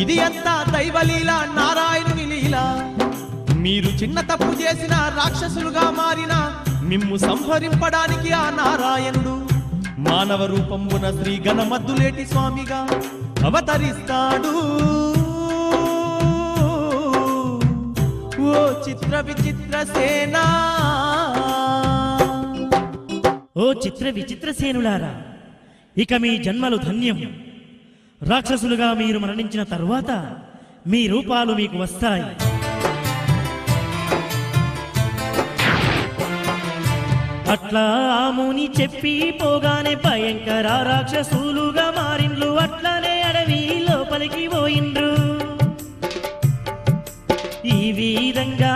ఇది అంతా దైవలీల నారాయణుని లీల మీరు చిన్న తప్పు చేసిన రాక్షసులుగా మారిన మిమ్ము సంహరింపడానికి ఆ నారాయణుడు మానవ రూపంబున శ్రీ గణమద్దులేటి స్వామిగా అవతరిస్తాడు ఓ చిత్ర విచిత్ర సేనా ఓ చిత్ర విచిత్ర సేనులారా ఇక మీ జన్మలు ధన్యం రాక్షసులుగా మీరు మరణించిన తరువాత మీ రూపాలు మీకు వస్తాయి అట్లా ఆముని చెప్పి పోగానే భయంకర రాక్షసులుగా మారిండ్రు అట్లనే అడవి లోపలికి పోయిండ్రు ఈ విధంగా